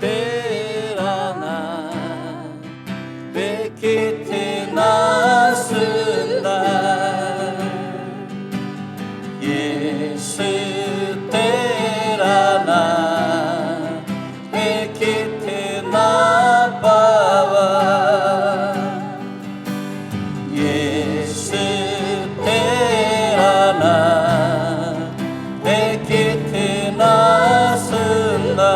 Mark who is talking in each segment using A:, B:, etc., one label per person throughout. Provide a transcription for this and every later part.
A: terana bekite nasında Yesu terana bekite napawa Yesu terana bekite nasında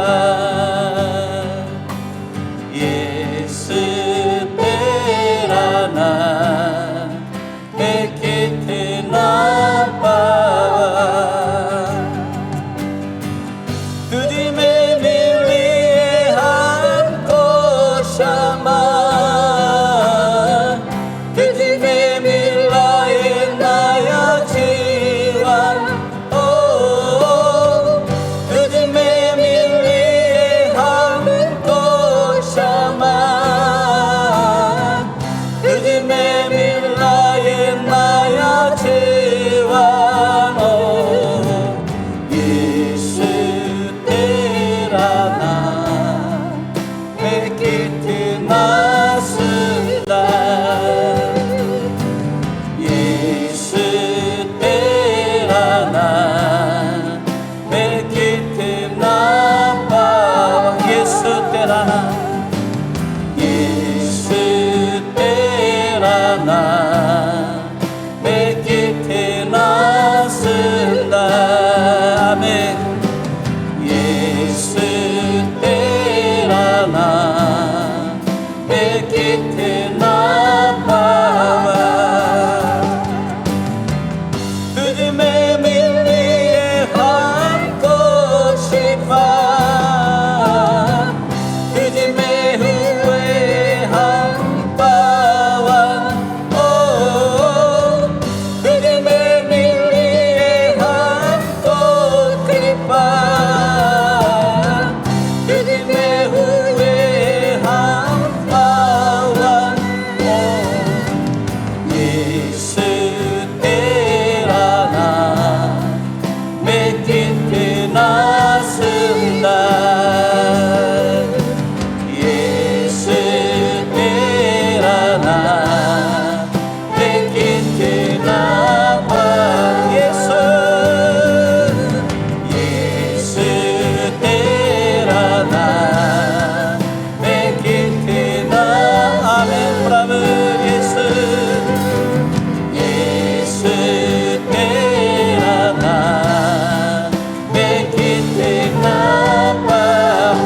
A: Yesu terana bekite napawa तुझी में मिली हमको क्षमा तुझी में मिला ये नया जीवन ओ तुझी में मिली हमको क्षमा तुझी में मिला ये नया जीवन ओ यीशु तेरा नाम bekite nasında Yesu तेरा नाम bekite napawa Yesu तेरा नाम Yesu तेरा नाम bekite nasında Amen Yesu तेरा नाम bekite napawa तुझ में मिली हमको शिफा तुझ में हुए हम पावन ओ तुझ में मिली हमको कृपा तुझ में हुए हम पावन ओ यीशु तेरा नाम bekite nasında Yesu तेरा नाम bekite napawa Yesu Yesu तेरा नाम bekite napawa Amen Prabhu Yesu Yesu तेरा नाम bekite napawa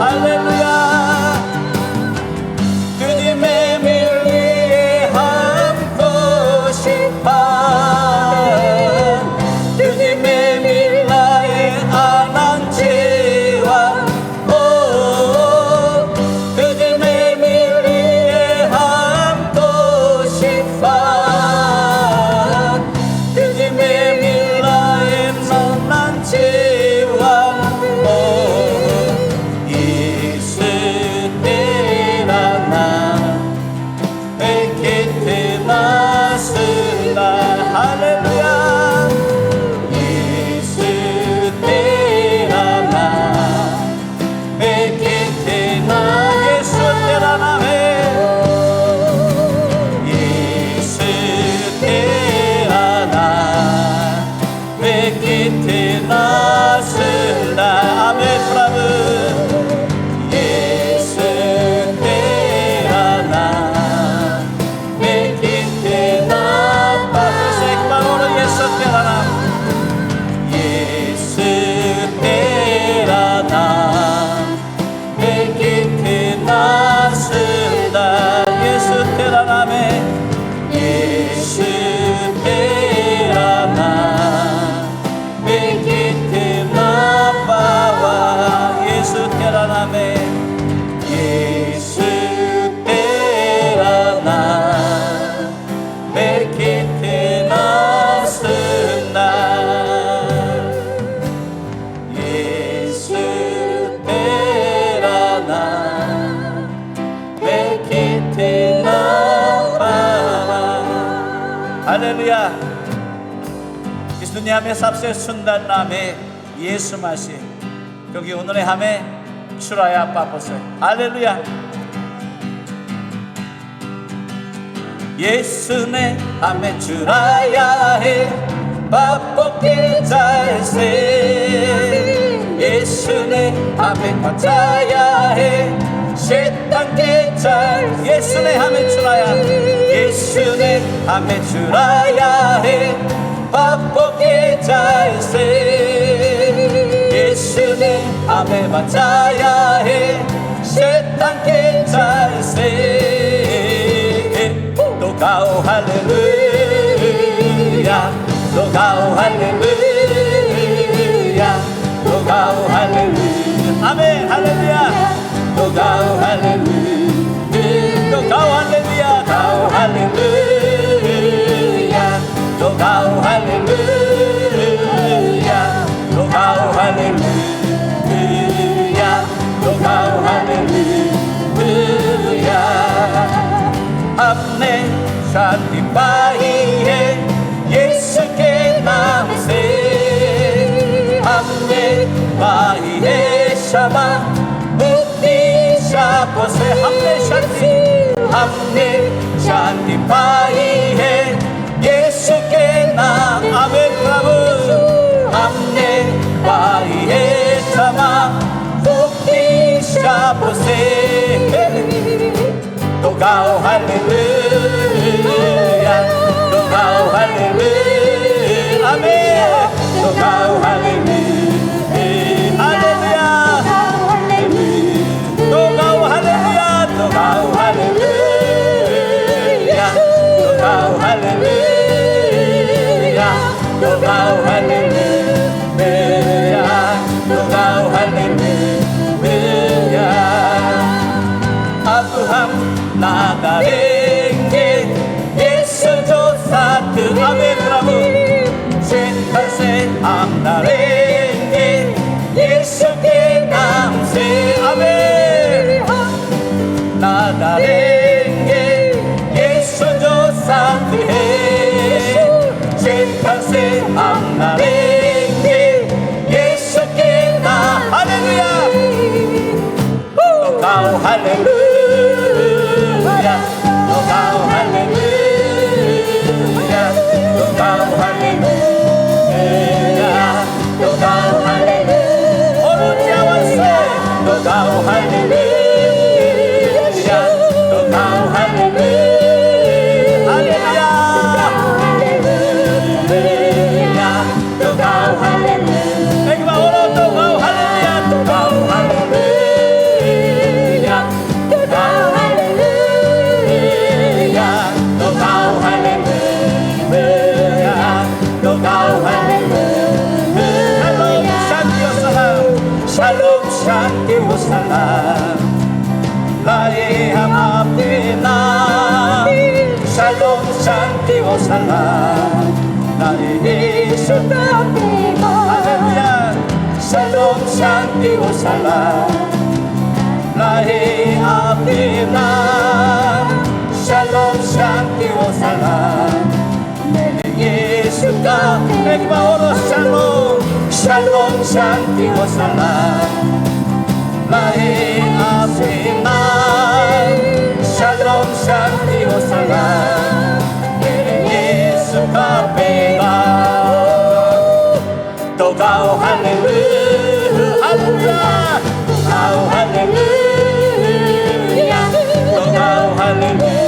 A: Hallelujah तुझ में मिली हमको शिफा तुझ में मिला ये आनंद जीवन ओ तुझ में मिली हमको शिफा तुझ में मिला ये आनंद जीवन ओ यीशु तेरा नाम bekite nasında Hallelujah Yesu तेरा नाम bekite na Yesu तेरा नाम है Yesu तेरा नाम bekite nasında Amen Prabhu Yesu तेरा नाम bekite napawa Sekmano Yesu तेरा नाम Yesu तेरा नाम bekite nasında Yesu तेरा नाम है Yesu तेरा नाम bekite napawa Yesu तेरा नाम है Yesu तेरा नाम bekite nasında Yesu तेरा नाम bekite napawa हालेलुया इस दुनिया में सबसे सुंदर नाम है यीशु मसीह क्योंकि उन्होंने हमें 줄아야 빠보세. 할렐루야. 예수네 함에 줄아야 해 바쁘게 잘세. 예수네 함에 갇아야 해 세상 깨잘. 예수네 함에 줄아야. 예수네 함에 줄아야 해 바쁘게 잘세. 예수네 함에 맞아야 해 세상 깨잘세. 또 가오 할렐루야. 또 가오 할렐루야. 또 가오 할렐루야. 아멘 할렐루야. 또 가오 할렐루야. 또 가오 할렐루야. 가오 할렐루야. 또 가오 할렐루야. 또 가오 할렐루야. 또 가오 할렐루야. हमने शांति पाई है यीशु के नाम से. हमने पाई है क्षमा मुक्ति शापों से. हमने शांति पाई है यीशु के नाम. आमीन प्रभु. हमने पाई है क्षमा मुक्ति शापों से. तो गाओ हालेलुया. तो गाओ हालेलुया. आमीन. तो गाओ हालेलुया. हालेलुया. तो गाओ हालेलुया. तो गाओ हालेलुया. तो गाओ हालेलुया. तो गाओ हालेलुया. तो गाओ हालेलुया. अब हम ना डरेंगे यीशु जो साथ. आमीन प्रभु. सेंटर से हम डरेंगे यीशु के नाम से. आमीन. ना डरेंगे यीशु जो साथ है. सेंटर से हम डरेंगे यीशु के नाम. हालेलुया. तो गाओ हालेलुया. तो गाओ हालेलुया. तो गाओ हालेलुया. तो गाओ हालेलुया. और ऊंची आवाज से तो गाओ हालेलुया. तो गाओ हालेलुया. हालेलुया. तो गाओ हालेलुया. एक बार और तो गाओ हालेलुया. तो गाओ हालेलुया. तो गाओ हालेलुया. तो गाओ हालेलुया. तो गाओ हालेलुया. 샬롬 शांति व सलाम लाए हम आपके नाम. 샬롬 शांति व सलाम लाए यीशु आपके नाम. हालेलुया. 샬롬 शांति व सलाम लाए आपके नाम. 샬롬 शांति व सलाम मेरे यीशु का. एक बार और 샬롬. 샬롬 शांति व सलाम लाए आपके नाम. 샬롬 शांति व सलाम मेरे यीशु का पैगाम. तो गाओ हालेलुया. हालेलुया. गाओ हालेलुया. तो गाओ हालेलुया.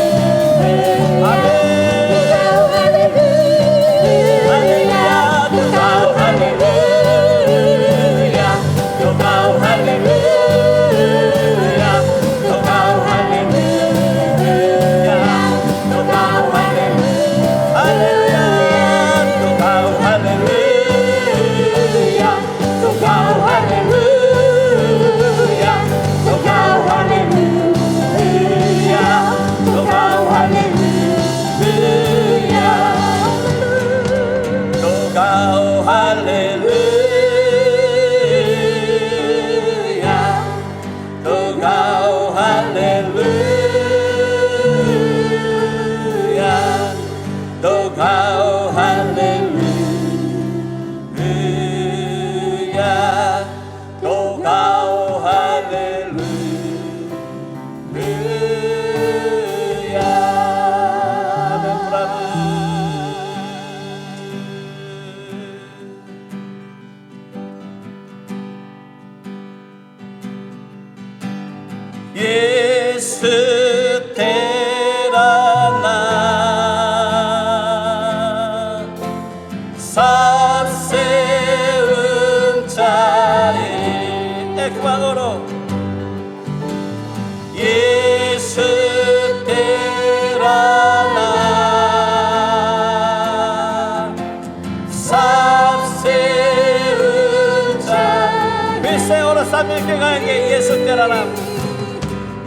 A: 때라라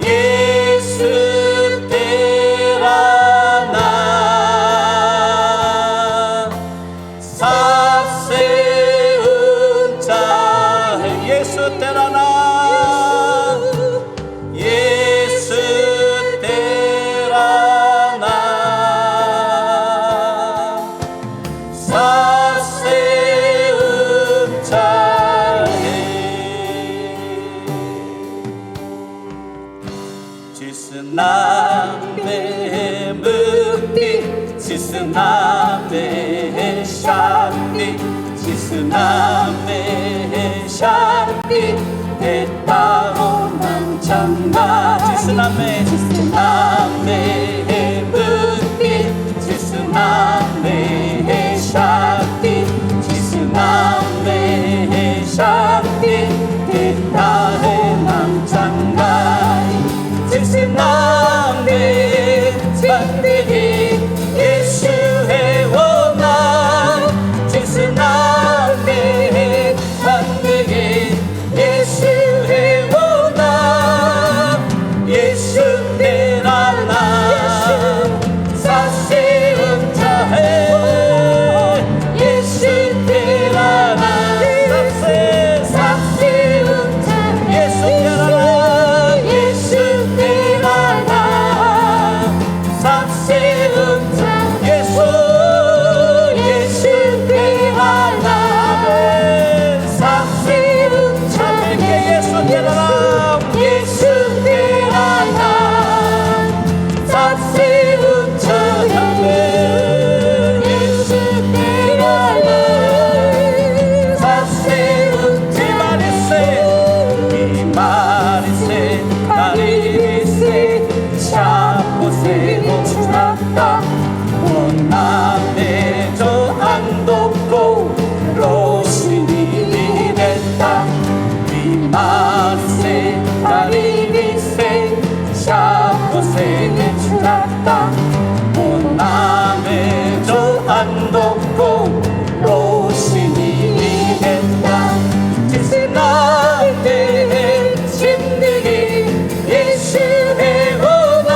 A: 예수 때라나 삭세운 자 예수 때라나 예수 때라나 삭세운 자에 지스남의 묵디 지스남의 샤디 지스남의 샤디 대따오만 장가 지스남의 묵디 지스남의 샤디 지스남의 샤디 대따오만 장가 지스남의 반대기 예수의 원한 지스남의 반대기 예수의 원한 예수 때라나 사세운 자해 예수 때라나 사세운 자 예수 때라나 예수 때라나 사세운 자 예수 예수 때라나 사세운 자 예수 때라나 예수 때라나 사세운 자 예수 때라나 사세운 이마리세 이마리세 다리세 샤포세 멈추었다 원남의 저 안독고 로신이 됐다 이마리세 다리세 샤포세 멈추었다 원남의 저 안독고 로신이 됐다 지스남의 신들이 예수의 원한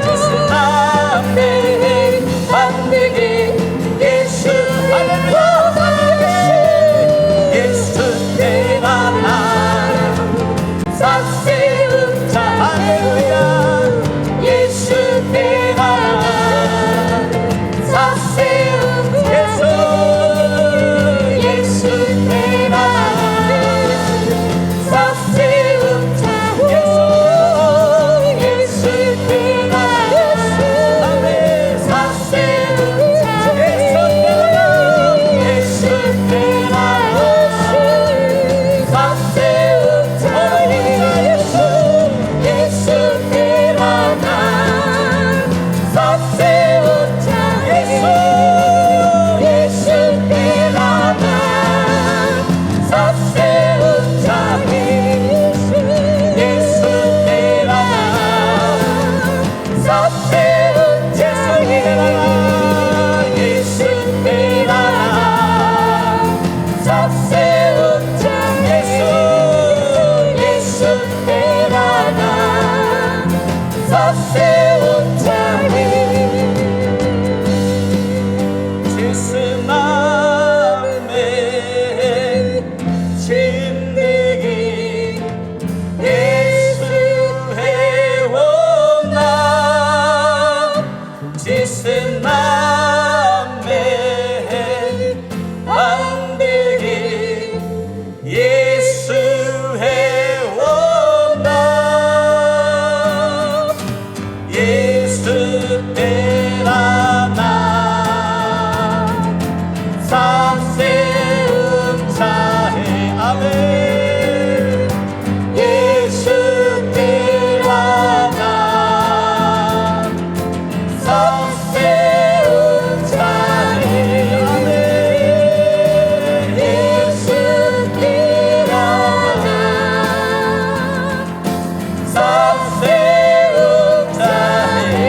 A: 지스남의 반대기 예수 할렐루야 예수 때라나 사세운 자 할렐루야 예수 때라나 사세운 예수 예수 때라나 사세운 자 예수 예수 때라나 사세운 자 예수 때라나 예수 때라나 사세운 자 예수 예수 때라나 사세운 자 예수 예수 때라나 사세운 자 예수 예수 때라나 사세운 자 예수 때라나 사세운 자 예수 예수 때라나 사세운 자 지스남의 진리기 예수의 원한 지스남의 반대기 예수의 원한 예수 때라나 사세운 자해 아멘 예수 때라나 사세운 자해 아멘 예수 때라나 사세운 자해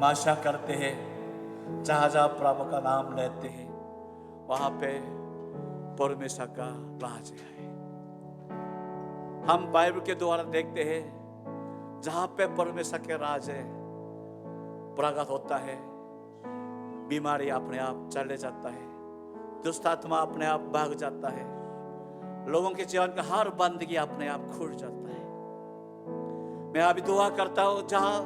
A: हम आशा करते हैं जहाँ जहाँ प्रभु का नाम लेते हैं वहाँ पे परमेश्वर का राज है। हम बाइबल के द्वारा देखते हैं जहाँ पे परमेश्वर के राज है प्रकट होता है, बीमारी अपने आप चले जाता है, दुष्ट आत्मा अपने आप भाग जाता है, लोगों के जीवन का हर बंदगी अपने आप खुल जाता है। मैं अभी दुआ करता हूँ जहाँ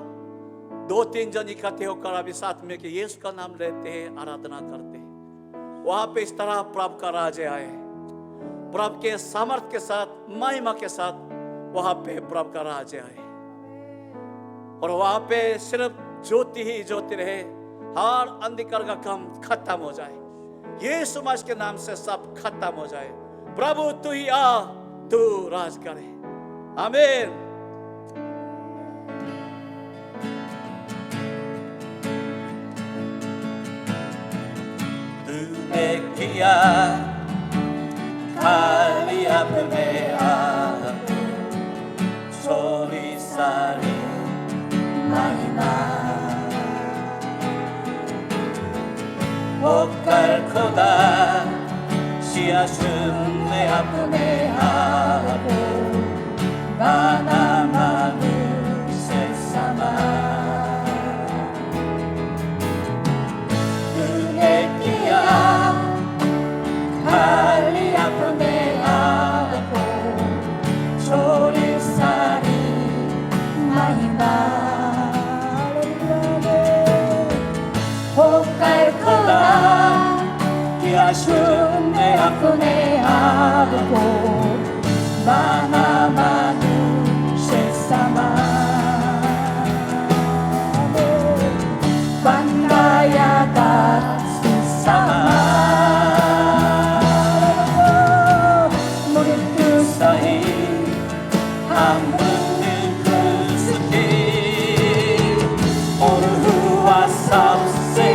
A: 2-3 जन इकट्ठे होकर अभी साथ में कि यीशु का नाम लेते हैं, आराधना करते हैं, वहां पे इस तरह प्रभु का राज आए, प्रभु के सामर्थ के साथ, महिमा के साथ वहां पे प्रभु का राज आए और वहां पे सिर्फ ज्योति ही ज्योति रहे, हर अंधकार का काम खत्म हो जाए, यीशु मसीह के नाम से सब खत्म हो जाए। प्रभु तू ही आ, तू राज करे। आमीन। तूने किया खाली अपने आप, छोड़ी सारी महिमा, होकर खुदा यीशु ने अपने आप बना मनुष्य समान। तूने किया खाली अपने आप को, छोड़ी सारी महिमा, होकर खुदा यीशु ने अपने आप को बना मनुष्य समान, बनाया दास समान। मृत्यु सही हम मृत्यु सही और हुआ सबसे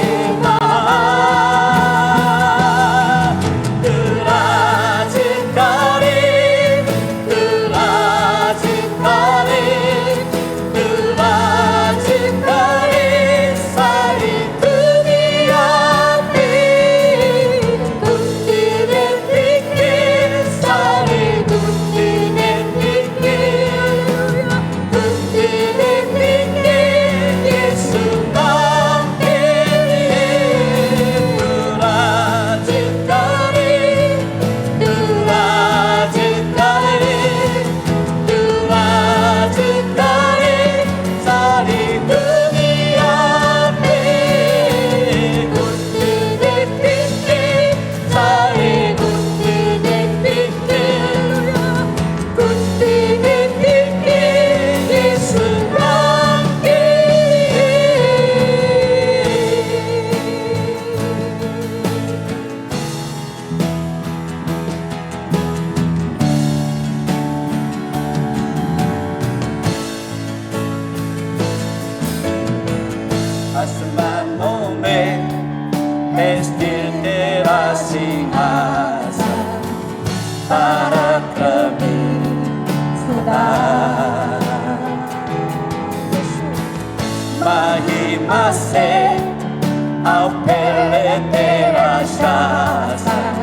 A: आसमानों में है स्थिर तेरा सिंहासन, पराक्रमी खुदा, महिमा से आओ फैले तेरा शासन,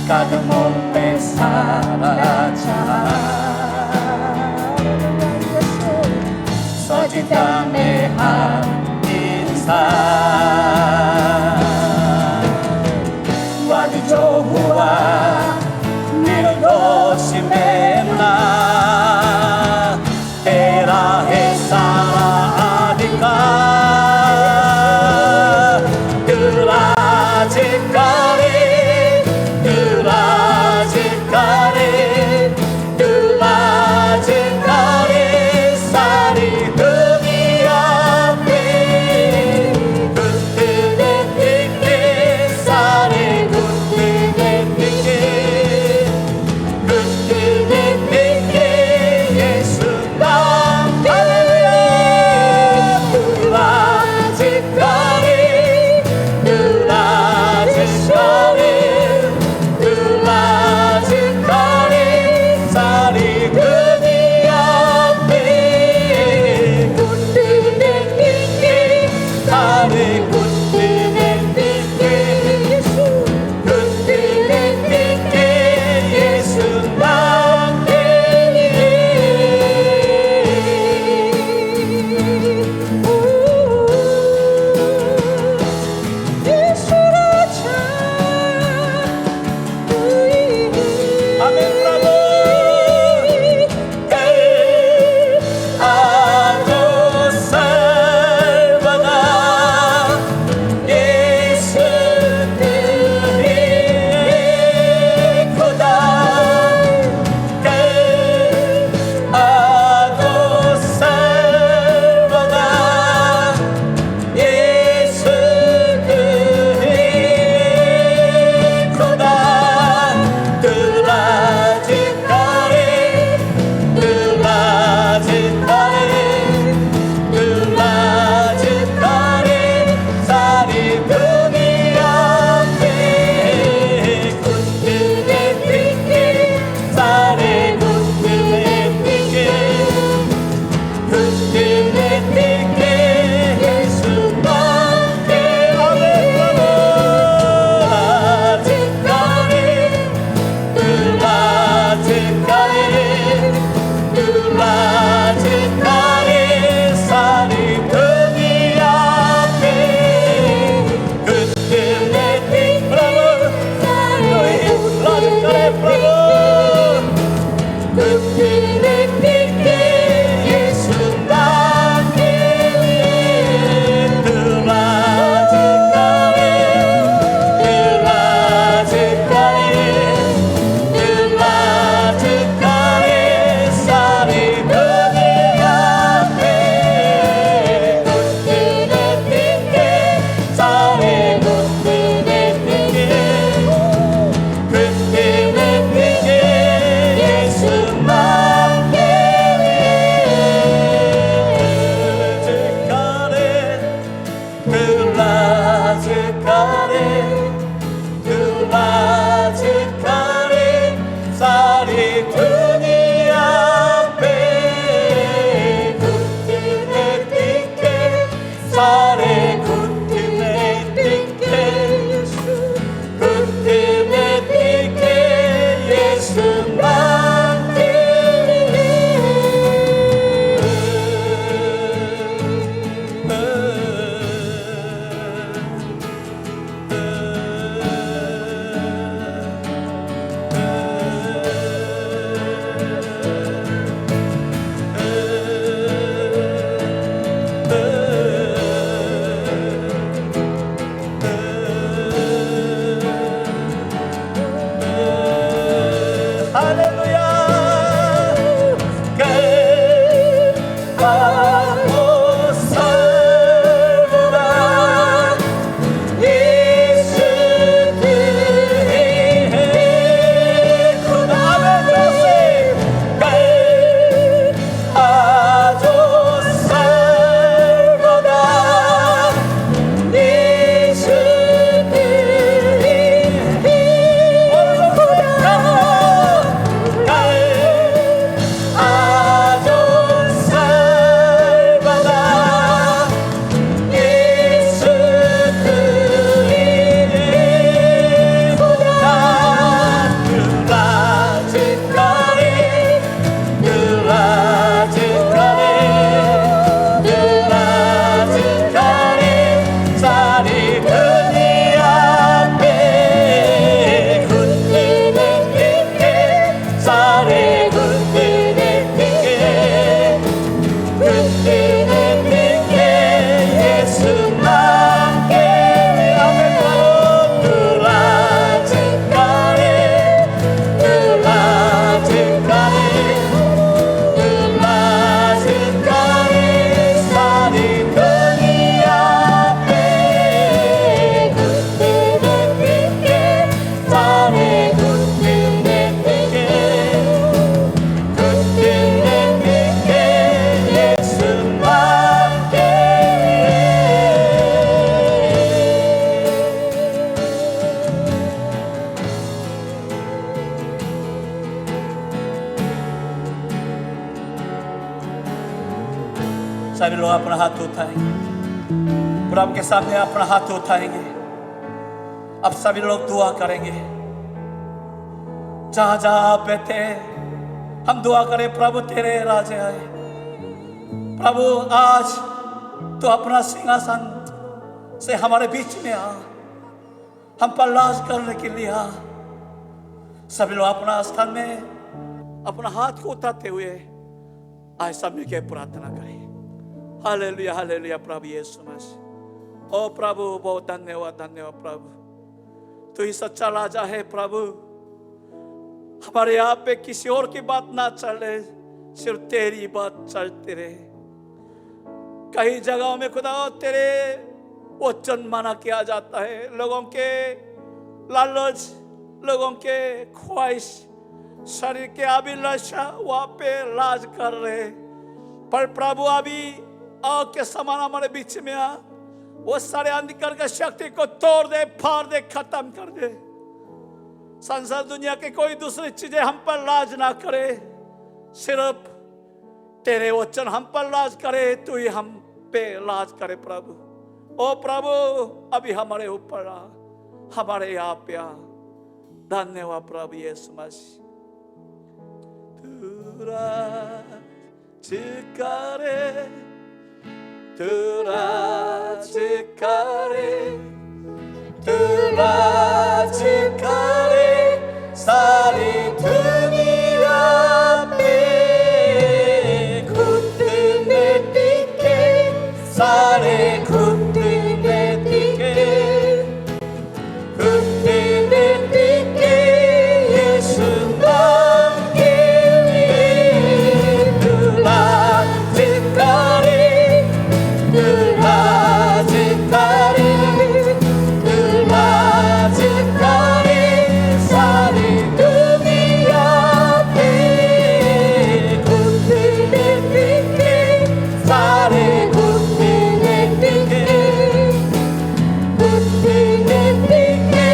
A: कदमों पे सारा जहां, सजदा में हर वाद जो हुआ निर्दोष मेरा, तेरा है सारा अधिकार। तू राज करे, तू राज करे, तू राज करे सारी दुनिया पे। सभी लोग अपना हाथ उठाएंगे, प्रभु के सामने अपना हाथ उठाएंगे। अब सभी लोग दुआ करेंगे। जहां जहां आप बैठे हम दुआ करें। प्रभु तेरे राजे आए। प्रभु आज तो अपना सिंहासन से हमारे बीच में आ, हम पर राज करने के लिए आ। सभी लोग अपना स्थान में अपना हाथ को उठाते हुए आज सब मिलकर प्रार्थना करें। हालेलुया हालेलुया प्रभु यीशु मसीह। ओ प्रभु बहुत धन्यवाद धन्यवाद प्रभु, तू ही सच्चा राजा है प्रभु। हमारे यहाँ पे किसी और की बात ना चले, सिर्फ तेरी बात चलती रहे। कई जगहों में खुदा तेरे वचन माना किया जाता है। लोगों के लालच, लोगों के ख्वाहिश, शरीर के अभिलाषा वहां पे राज कर रहे। पर प्रभु अभी आग के समान हमारे बीच में आ, वो सारे अंधकार की शक्ति को तोड़ दे, फाड़ दे, खत्म कर दे। संसार दुनिया के कोई दूसरी चीजें हम पर राज ना करे, सिर्फ तेरे वचन हम पर राज करे। तू ही हम पे राज करे प्रभु। ओ प्रभु अभी हमारे ऊपर आ, हमारे यहाँ पे आ। धन्यवाद प्रभु यीशु मसीह। तू राज करे, तू राज करे, तू राज करे सारी दुनिया पे। घुटने टिके सारे घुटने टिके, घुटने टिके यीशु नाम के लिए। तू राज करे, तू राज करे, तू राज करे सारी दुनिया पे। घुटने टिके सारे घुटने टिके, घुटने टिके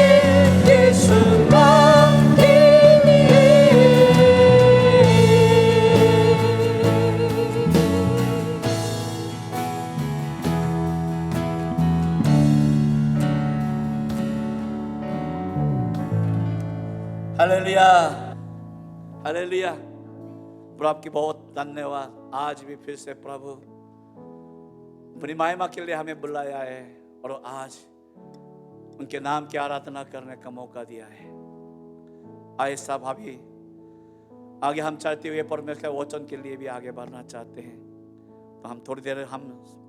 A: यीशु नाम के लिए। हालेलुया हालेलुया प्रभु आपकी बहुत धन्यवाद। आज भी फिर से प्रभु अपनी महिमा के लिए हमें बुलाया है और आज उनके नाम की आराधना करने का मौका दिया है। आए सब अभी आगे हम चाहते हुए परमेश्वर के वचन के लिए भी आगे बढ़ना चाहते हैं, तो हम थोड़ी देर हम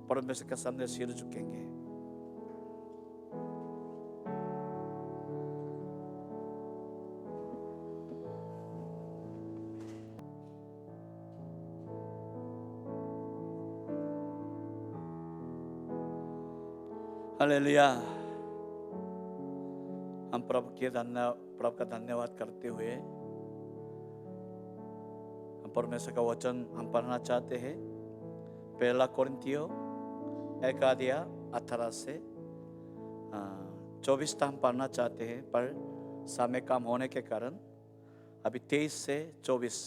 A: परमेश्वर के सामने सिर झुकेंगे। हालेलुया। हम प्रभु का धन्यवाद करते हुए हम परमेश्वर का वचन हम पढ़ना चाहते हैं। पहला कोरिन्थियो 1:18 से 24 तक हम पढ़ना चाहते हैं, पर समय कम होने के कारण अभी 23 से 24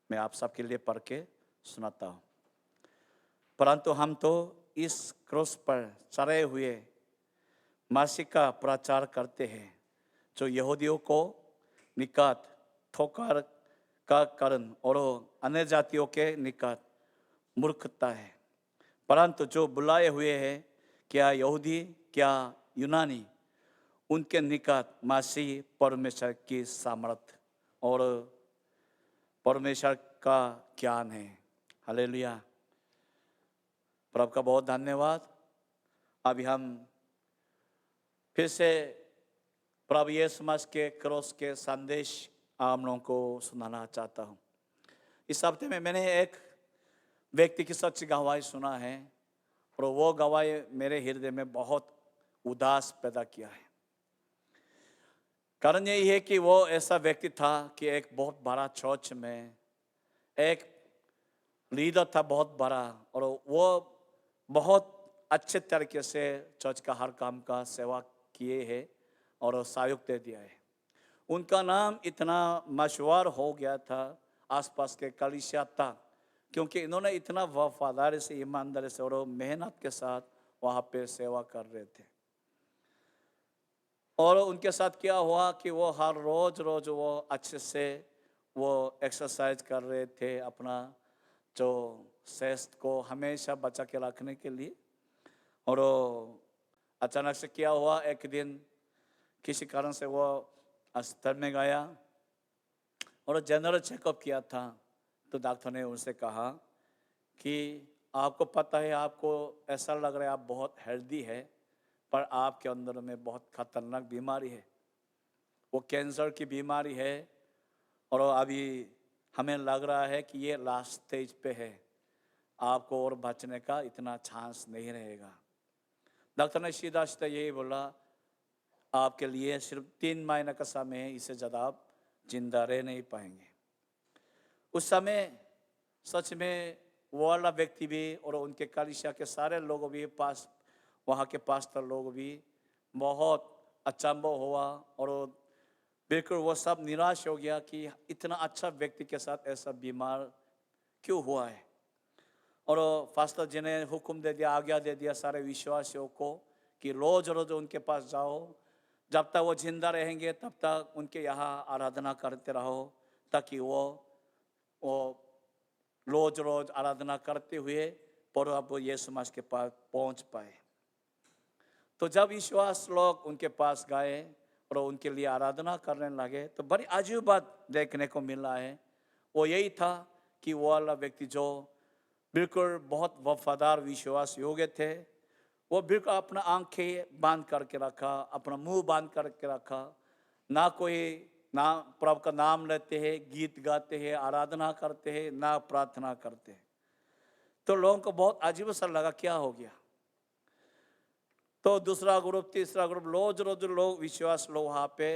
A: मैं आप सबके लिए पढ़ के सुनाता हूँ। परंतु हम तो इस क्रूस पर चढ़े हुए मसीह का प्रचार करते हैं, जो यहूदियों को निकट ठोकर का कारण और अन्य जातियों के निकट मूर्खता है। परंतु जो बुलाए हुए हैं, क्या यहूदी क्या यूनानी, उनके निकट मसीह परमेश्वर की सामर्थ और परमेश्वर का ज्ञान है। हालेलुया। प्रभु का बहुत धन्यवाद। अभी हम फिर से प्रभु यीशु मसीह के क्रूस के संदेश आप लोगों को सुनाना चाहता हूँ। इस हफ्ते में मैंने एक व्यक्ति की सच्ची गवाही सुना है और वो गवाही मेरे हृदय में बहुत उदास पैदा किया है। कारण यही है कि वो ऐसा व्यक्ति था कि एक बहुत बड़ा चर्च में एक लीडर था, बहुत बड़ा, और वो बहुत अच्छे तरीके से चर्च का हर काम का सेवा किए है और सहयोग दे दिया है। उनका नाम इतना मशहूर हो गया था आसपास के कलीसिया तक, क्योंकि इन्होंने इतना वफादारी से, ईमानदारी से और मेहनत के साथ वहाँ पे सेवा कर रहे थे। और उनके साथ क्या हुआ कि वो हर रोज वो अच्छे से वो एक्सरसाइज कर रहे थे, अपना जो सेहत को हमेशा बचा के रखने के लिए। और अचानक से क्या हुआ, एक दिन किसी कारण से वो अस्पताल में गया और जनरल चेकअप किया था। तो डॉक्टर ने उनसे कहा कि आपको पता है, आपको ऐसा लग रहा है आप बहुत हेल्दी है, पर आपके अंदर में बहुत खतरनाक बीमारी है, वो कैंसर की बीमारी है और अभी हमें लग रहा है कि ये लास्ट स्टेज पे है, आपको और बचने का इतना चांस नहीं रहेगा। डॉक्टर ने सीधा सीधा यही बोला, आपके लिए सिर्फ 3 महीने का समय है, इससे ज़्यादा आप जिंदा रह नहीं पाएंगे। उस समय सच में वो वाला व्यक्ति भी और उनके कलीसिया के सारे लोग भी, पास वहाँ के पास्टर लोग भी बहुत अचंभव हुआ और बिल्कुल वो सब निराश हो गया कि इतना अच्छा व्यक्ति के साथ ऐसा बीमार क्यों हुआ है। और पास्टर जी ने हुक्म दे दिया, आज्ञा दे दिया सारे विश्वासियों को कि रोज रोज उनके पास जाओ, जब तक वो जिंदा रहेंगे तब तक उनके यहाँ आराधना करते रहो, ताकि वो रोज रोज आराधना करते हुए प्रभु यीशु मसीह के पास पहुंच पाए। तो जब विश्वास लोग उनके पास गए और उनके लिए आराधना करने लगे, तो बड़ी अजीब बात देखने को मिला है। वो यही था कि वो वाला व्यक्ति जो बिल्कुल बहुत वफादार विश्वास योग्य थे, वो बिल्कुल अपना आंखें बांध करके रखा, अपना मुंह बांध करके रखा, ना कोई ना प्रभु का नाम लेते हैं, गीत गाते हैं, आराधना करते हैं, ना प्रार्थना करते हैं। तो लोगों को बहुत अजीब सा लगा, क्या हो गया। तो दूसरा ग्रुप, तीसरा ग्रुप, रोज रोज लोग विश्वास लोग वहाँ पे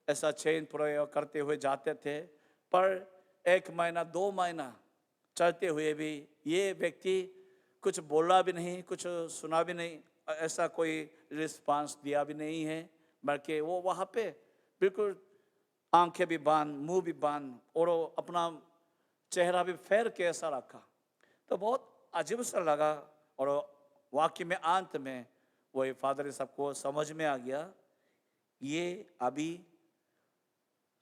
A: ऐसा चयन प्रयोग करते हुए जाते थे, पर 1 महीना 2 महीना चलते हुए भी ये व्यक्ति कुछ बोला भी नहीं, कुछ सुना भी नहीं, ऐसा कोई रिस्पांस दिया भी नहीं है, बल्कि वो वहाँ पे बिल्कुल आंखें भी बांध, मुंह भी बांध और अपना चेहरा भी फेर के ऐसा रखा। तो बहुत अजीब सा लगा और वाकई में अंत में वही फादर सबको समझ में आ गया, ये अभी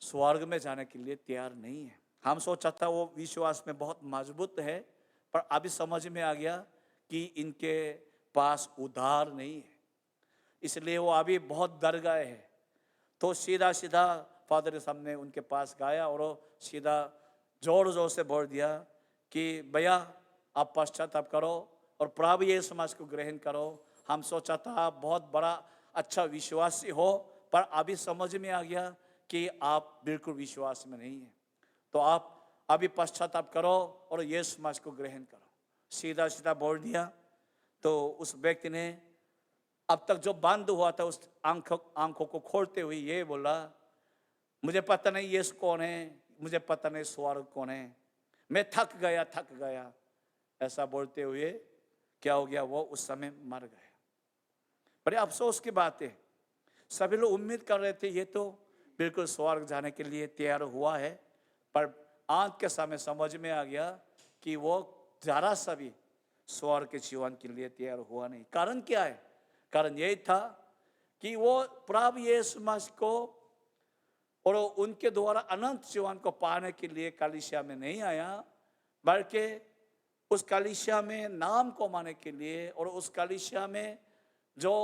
A: स्वर्ग में जाने के लिए तैयार नहीं है। हम सोचा था वो विश्वास में बहुत मजबूत है, पर अभी समझ में आ गया कि इनके पास उधार नहीं है, इसलिए वो अभी बहुत डर गए हैं। तो सीधा सीधा फादर साहब ने उनके पास गया और सीधा जोर जोर से बोल दिया कि भैया आप पश्चाताप करो और प्रभु यीशु समाज को ग्रहण करो। हम सोचा था आप बहुत बड़ा अच्छा विश्वासी हो, पर अभी समझ में आ गया कि आप बिल्कुल विश्वास में नहीं है, तो आप अभी पश्चाताप करो और यीशु समाज को ग्रहण करो। सीधा सीधा बोल दिया। तो उस व्यक्ति ने अब तक जो बंद हुआ था उस आंखों को खोलते हुए ये बोला, मुझे पता नहीं यीशु कौन है, मुझे पता नहीं स्वर्ग कौन है, मैं थक गया। ऐसा बोलते हुए क्या हो गया, वो उस समय मर गया। बड़े अफसोस की बात है, सभी लोग उम्मीद कर रहे थे ये तो बिल्कुल स्वर्ग जाने के लिए तैयार हुआ है, पर आज के समय समझ में आ गया कि वो जरा सा भी स्वर्ग के जीवन के लिए तैयार हुआ नहीं। कारण क्या है? कारण यही था कि वो प्रभु यीशु मसीह को और उनके द्वारा अनंत जीवन को पाने के लिए कलीसिया में नहीं आया, बल्कि उस कलीसिया में नाम कमाने के लिए और उस कलीसिया में जो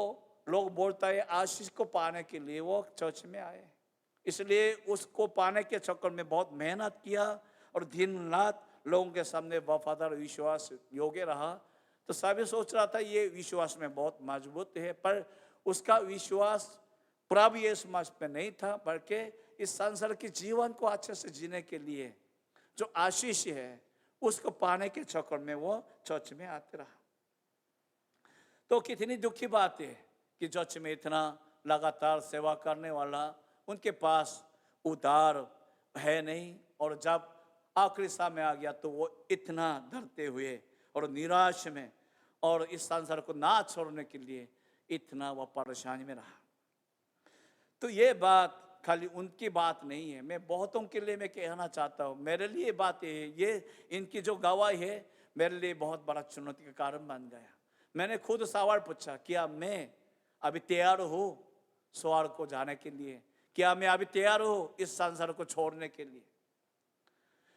A: लोग बोलता है आशीष को पाने के लिए वो चर्च में आए। इसलिए उसको पाने के चक्कर में बहुत मेहनत किया और दिन रात लोगों के सामने वफादार विश्वास योग्य रहा। तो सभी सोच रहा था ये विश्वास में बहुत मजबूत है, पर उसका विश्वास प्रभु यीशु मसीह पे नहीं था, बल्कि इस संसार के जीवन को अच्छे से जीने के लिए जो आशीष है उसको पाने के चक्कर में वो चर्च में आते रहा। तो कितनी दुखी बात है कि चर्च में इतना लगातार सेवा करने वाला उनके पास उधार है नहीं, और जब आखिरी समय आ गया तो वो इतना डरते हुए और निराश में और इस संसार को ना छोड़ने के लिए इतना वह परेशानी में रहा। तो ये बात खाली उनकी बात नहीं है, मैं बहुतों के लिए मैं कहना चाहता हूँ। मेरे लिए बात है, ये इनकी जो गवाही है मेरे लिए बहुत बड़ा चुनौती का कारण बन गया। मैंने खुद सवाल पूछा, क्या मैं अभी तैयार हूँ स्वर्ग को जाने के लिए? क्या मैं अभी तैयार हूँ इस संसार को छोड़ने के लिए?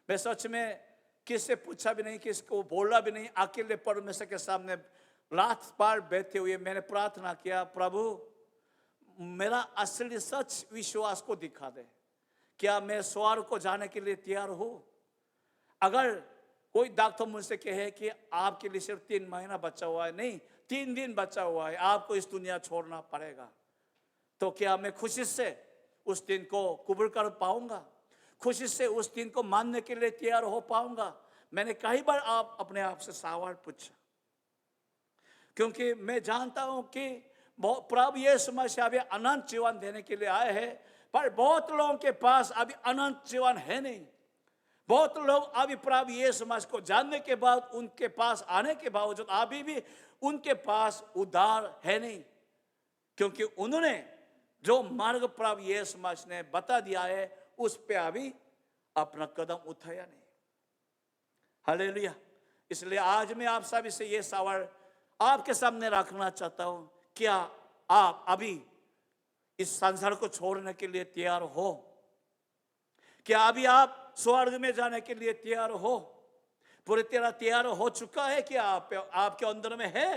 A: मैं सच में किससे पूछा भी नहीं, किसको बोला भी नहीं, अकेले परमेश्वर के सामने रात पार बैठे हुए मैंने प्रार्थना किया, प्रभु मेरा असली सच विश्वास को दिखा दे। क्या मैं स्वर्ग को जाने के लिए तैयार हूँ? अगर कोई डॉक्टर मुझसे कहे कि आपके लिए सिर्फ 3 महीना बचा हुआ है, नहीं 3 दिन बचा हुआ है, आपको इस दुनिया छोड़ना पड़ेगा, तो क्या मैं खुशी से उस दिन को कबूल कर पाऊंगा? खुशी से उस दिन को मानने के लिए तैयार हो पाऊंगा? मैंने कई बार अपने आप से सवाल पूछा, क्योंकि मैं जानता हूं कि प्रभु यीशु मसीह अभी अनंत जीवन देने के लिए आए हैं, पर बहुत लोगों के पास अभी अनंत जीवन है नहीं। बहुत लोग अभी प्रभु यीशु मसीह को जानने के बाद, उनके पास आने के बावजूद अभी भी उनके पास उद्धार है नहीं, क्योंकि उन्होंने जो मार्ग प्रभु यीशु मसीह ने बता दिया है उस पे अभी अपना कदम उठाया नहीं। हालेलुया। इसलिए आज मैं आप सभी से ये सवाल आपके सामने रखना चाहता हूं, क्या आप अभी इस संसार को छोड़ने के लिए तैयार हो? क्या अभी आप स्वर्ग में जाने के लिए तैयार हो? पूरी तरह तैयार हो चुका है कि आपके अंदर में है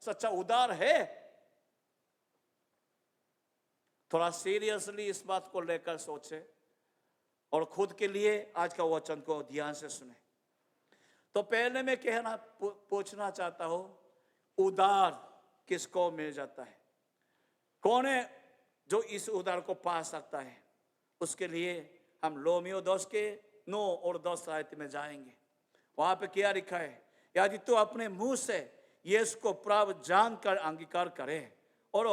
A: सच्चा उद्धार है? थोड़ा सीरियसली इस बात को लेकर सोचे और खुद के लिए आज का वचन को ध्यान से सुने। तो पहले मैं पूछना चाहता हूं, उद्धार किसको मिल जाता है? कौन है जो इस उद्धार को पा सकता है? उसके लिए हम रोमियो 10 के 9 और 10 आयत में जाएंगे। वहां पे क्या लिखा है? यदि तो अपने मुंह से यीशु को प्रभु जानकर अंगीकार करे और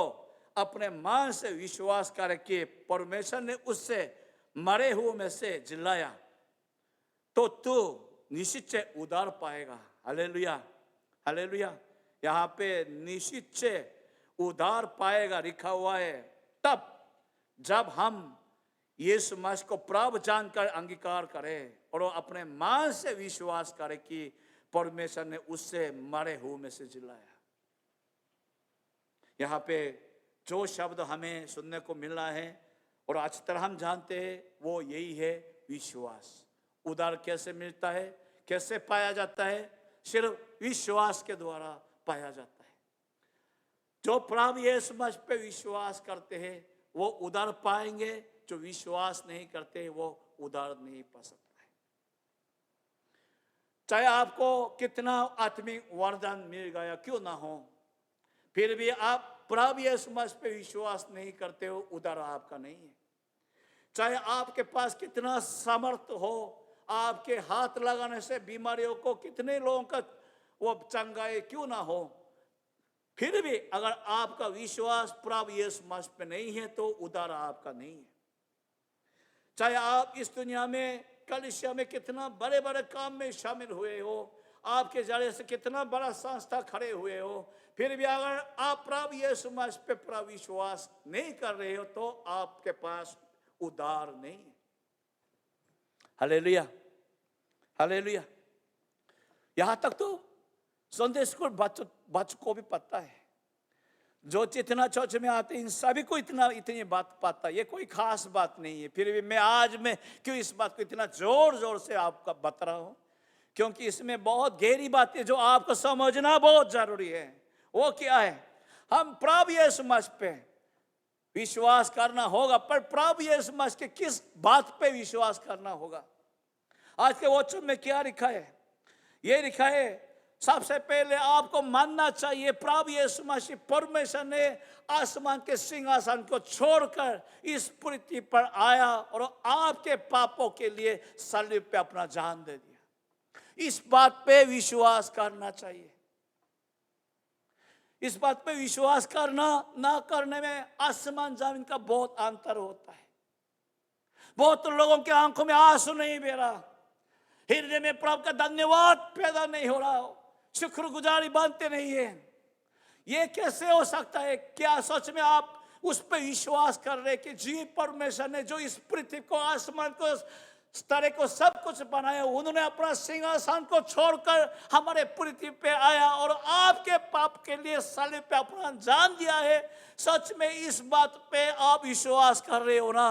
A: अपने मन से विश्वास करे कि परमेश्वर ने उससे मरे हुए में से जिलाया, तो तू निश्चय उद्धार पाएगा। Hallelujah, hallelujah. यहाँ पे निश्चय उद्धार पाएगा लिखा हुआ है, तब जब हम यीशु मसीह को प्रभु जानकर अंगीकार करें और अपने मन से विश्वास करें कि परमेश्वर ने उससे मरे हुए में से जिलाया। यहाँ पे जो शब्द हमें सुनने को मिल रहा है और अच्छी तरह हम जानते हैं वो यही है, विश्वास। उद्धार कैसे मिलता है, कैसे पाया जाता है? सिर्फ विश्वास के द्वारा पाया जाता है। जो प्रभु यीशु मसीह पे विश्वास करते हैं वो उद्धार पाएंगे, जो विश्वास नहीं करते वो उद्धार नहीं पा सकता है। चाहे आपको कितना आत्मिक वरदान मिल गया क्यों ना हो, फिर भी आप प्रभु यीशु मसीह पे विश्वास नहीं करते हो, उद्धार आपका नहीं है। चाहे आपके पास कितना सामर्थ्य हो, आपके हाथ लगाने से बीमारियों को कितने लोगों का वो चंगाई क्यों ना हो, फिर भी अगर आपका विश्वास प्रभु यीशु मसीह पे नहीं है तो उद्धार आपका नहीं है। चाहे आप इस दुनिया में कलीसिया में कितना बड़े बड़े काम में शामिल हुए हो, आपके जरिए से कितना बड़ा संस्था खड़े हुए हो, फिर भी अगर आप प्रभु यीशु मसीह पे प्रभु विश्वास नहीं कर रहे हो तो आपके पास उद्धार नहीं है। Hallelujah, hallelujah. यहां तक तो संडे स्कूल बच्चों को भी पता है, जो जितना चर्च में आते हैं इन सभी को इतनी बात पता है, ये कोई खास बात नहीं है। फिर भी मैं क्यों इस बात को इतना जोर जोर से आपका बता रहा हूं, क्योंकि इसमें बहुत गहरी बातें जो आपको समझना बहुत जरूरी है। वो क्या है? हम प्रभु यीशु मसीह पे विश्वास करना होगा, पर प्रभु यीशु मसीह के किस बात पे विश्वास करना होगा? आज के वचन में क्या लिखा है? ये लिखा है, सबसे पहले आपको मानना चाहिए प्रभु यीशु मसीह परमेश्वर ने आसमान के सिंहासन को छोड़कर इस पृथ्वी पर आया और आपके पापों के लिए सलीब पे अपना जान दे दिया। इस बात पे विश्वास करना चाहिए। इस बात पे विश्वास करना ना करने में आसमान जमीन का बहुत अंतर होता है। बहुत लोगों के आंखों में आंसू नहीं बह रहा, हृदय में प्रभु का धन्यवाद पैदा नहीं हो रहा, शुक्रगुजारी बनते नहीं है। ये कैसे हो सकता है? क्या सच में आप उस पर विश्वास कर रहे कि जी परमेश्वर ने जो इस पृथ्वी को, आसमान को, तरह को सब कुछ बनाया, उन्होंने अपना सिंहासन को छोड़कर हमारे पृथ्वी पे आया और आपके पाप के लिए सलीब पे अपना जान दिया है? सच में इस बात पे आप विश्वास कर रहे हो ना?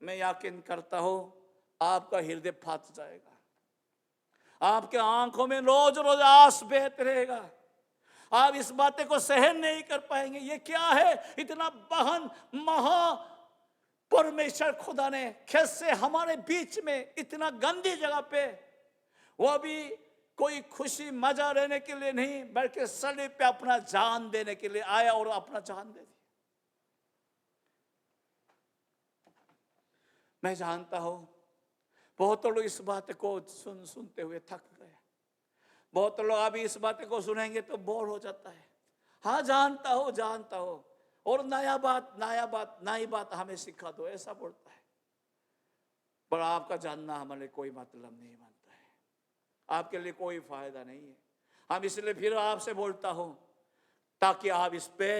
A: मैं यकीन करता हूं आपका हृदय फट जाएगा, आपके आंखों में रोज रोज आंसू बहते रहेगा, आप इस बातें को सहन नहीं कर पाएंगे। ये क्या है? इतना बहन महा परमेश्वर खुदा ने कैसे हमारे बीच में इतना गंदी जगह पे, वो भी कोई खुशी मजा लेने के लिए नहीं बल्कि सलीब पे अपना जान देने के लिए आया और अपना जान दे दिया। मैं जानता हूं बहुत लोग इस बात को सुनते हुए थक गए, बहुत लोग अभी इस बात को सुनेंगे तो बोर हो जाता है। हाँ जानता हो और नई बात हमें सिखा दो, ऐसा बोलता है। पर आपका जानना हमारे कोई मतलब नहीं बनता है, आपके लिए कोई फायदा नहीं है। हम इसलिए फिर आपसे बोलता हूं ताकि आप इस पे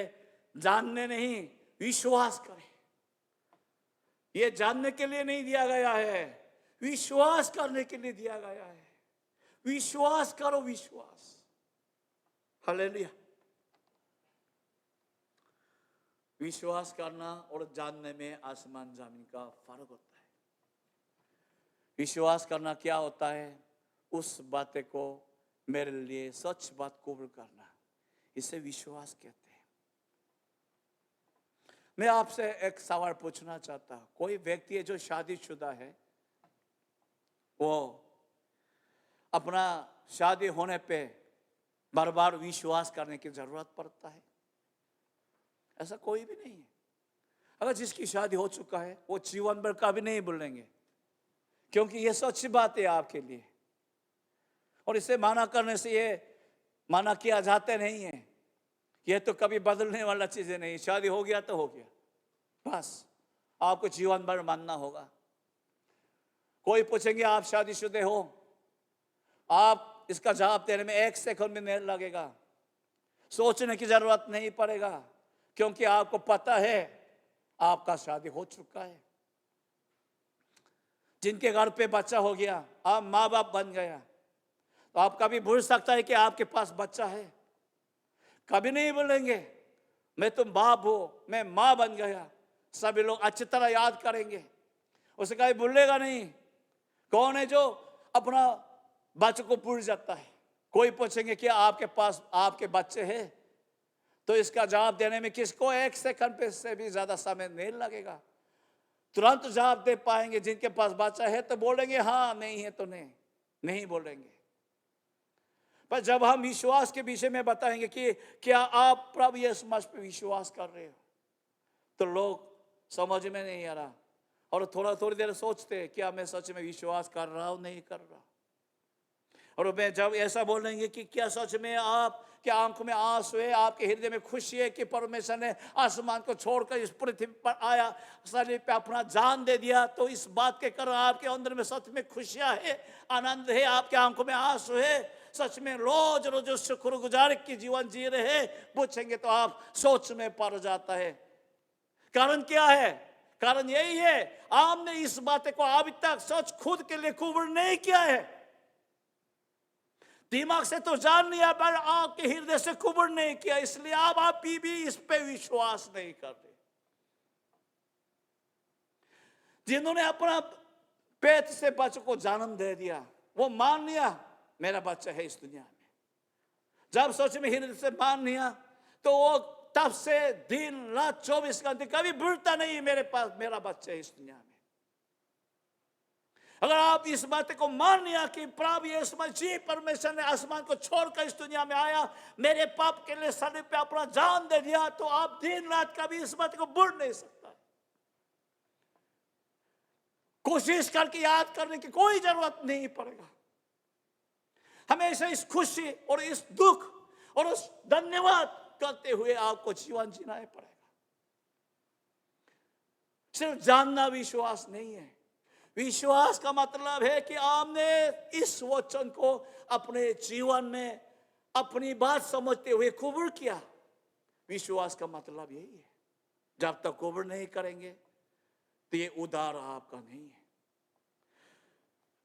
A: जानने नहीं विश्वास करें। ये जानने के लिए नहीं दिया गया है, विश्वास करने के लिए दिया गया है। विश्वास करो, विश्वास। हालेलुया। विश्वास करना और जानने में आसमान जमीन का फर्क होता है। विश्वास करना क्या होता है? उस बातें को मेरे लिए सच बात कबूल करना, इसे विश्वास कहते हैं। मैं आपसे एक सवाल पूछना चाहता हूं। कोई व्यक्ति है जो शादीशुदा है, वो अपना शादी होने पे बार बार विश्वास करने की जरूरत पड़ता है? ऐसा कोई भी नहीं है। अगर जिसकी शादी हो चुका है वो जीवन भर का भी नहीं भूलेंगे, क्योंकि ये सच्ची बात है आपके लिए। और इसे माना करने से ये माना किया जाते नहीं है। ये तो कभी बदलने वाला चीजें नहीं। शादी हो गया तो हो गया, बस आपको जीवन भर मानना होगा। कोई पूछेंगे आप शादीशुदा हो, आप इसका जवाब देने में 1 सेकंड भी नहीं लगेगा, सोचने की जरूरत नहीं पड़ेगा, क्योंकि आपको पता है आपका शादी हो चुका है। जिनके घर पे बच्चा हो गया, आप माँ बाप बन गया, तो आप कभी भूल सकता है कि आपके पास बच्चा है? कभी नहीं बोलेंगे मैं तुम बाप हो, मैं माँ बन गया। सभी लोग अच्छी तरह याद करेंगे, उसे कभी भूलेगा नहीं। कौन है जो अपना बच्चे को भूल जाता है? कोई पूछेंगे कि आपके पास आपके बच्चे हैं, तो इसका जवाब देने में किसको 1 सेकंड पे से भी ज्यादा समय नहीं लगेगा, तुरंत जवाब दे पाएंगे। जिनके पास बच्चा है तो बोलेंगे हाँ, नहीं है तो नहीं बोलेंगे। पर जब हम विश्वास के विषय में बताएंगे कि क्या आप प्रभु यीशु मसीह पे विश्वास कर रहे हो, तो लोग समझ में नहीं आ रहा और थोड़ी देर सोचते हैं क्या मैं सच में विश्वास कर रहा हूं नहीं कर रहा। और मैं जब ऐसा बोलेंगे कि क्या सच में आप क्या आंखों में आंसू है, आपके हृदय में खुशी है कि परमेश्वर ने आसमान को छोड़कर इस पृथ्वी पर आया, शरीर पे अपना जान दे दिया, तो इस बात के कारण आपके अंदर में सच में खुशियां है, आनंद है, आपके आंखों में आंसू है, सच में रोज रोज शुक्रगुजार की जीवन जी रहे हैं, पूछेंगे तो आप सोच में पड़ जाता है। कारण क्या है? कारण यही है, आपने इस बात को अभी तक सच खुद के लिए कबूल नहीं किया है। दिमाग से तो जान लिया पर आपके हृदय से कबूल नहीं किया, इसलिए आप भी इस पे विश्वास नहीं करते। जिन्होंने अपना पेट से बच्चे को जन्म दे दिया, वो मान लिया मेरा बच्चा है इस दुनिया में। जब सोच में हृदय से मान लिया तो वो तब से दिन रात 24 घंटे कभी भूलता नहीं मेरे पास मेरा बच्चा है इस दुनिया में। अगर आप इस बात को मान लिया कि प्रभु यीशु मसीह परमेश्वर ने आसमान को छोड़कर इस दुनिया में आया, मेरे पाप के लिए सलीब पे अपना जान दे दिया, तो आप दिन रात कभी इस बात को भूल नहीं सकता। कोशिश करके याद करने की कोई जरूरत नहीं पड़ेगा। हमेशा इस खुशी और इस दुख और उस धन्यवाद करते हुए आपको जीवन जीना पड़ेगा। सिर्फ जानना विश्वास नहीं है। विश्वास का मतलब है कि आपने इस वचन को अपने जीवन में अपनी बात समझते हुए कबूल किया। विश्वास का मतलब यही है। जब तक कबूल नहीं करेंगे तो ये उधार आपका नहीं है।